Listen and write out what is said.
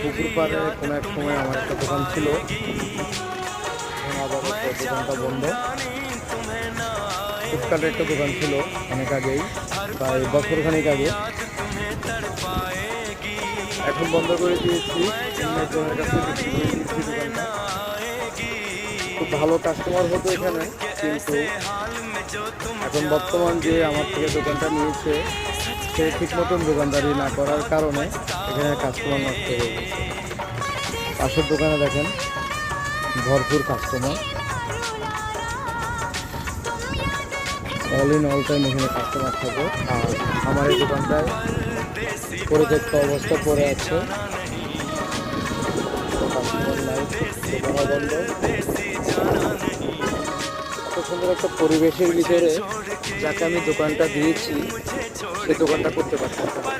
পুকুর পাড়ে কোনো এক সময় আমার একটা দোকান ছিল, এখন আবার হচ্ছে দোকানটা বন্ধ। ফুটকার্টের একটা দোকান ছিল অনেক আগেই, প্রায় বছরখানেক আগে, এখন বন্ধ করে দিয়েছি। অন্য একজনের কাছে বিক্রি করে দিয়েছি দোকানটা। খুব ভালো কাস্টমার হতো এখানে, কিন্তু এখন বর্তমান যে আমার থেকে দোকানটা নিয়েছে সে ঠিক মতন দোকানদারি না করার কারণে এখানে কাস্টমার নষ্ট হয়ে গেছে। পাশের দোকানে দেখেন ভরপুর customer, all in all time এখানে কাস্টমার থাকে। আর আমার এই দোকানটায় পরিত্যক্ত অবস্থা পড়ে আছে, কাস্টমার নাই, দোকানও বন্ধ। এত সুন্দর একটা পরিবেশের ভিতরে যাকে আমি দোকানটা দিয়েছি সে দোকানটা করতে পারতেছে না।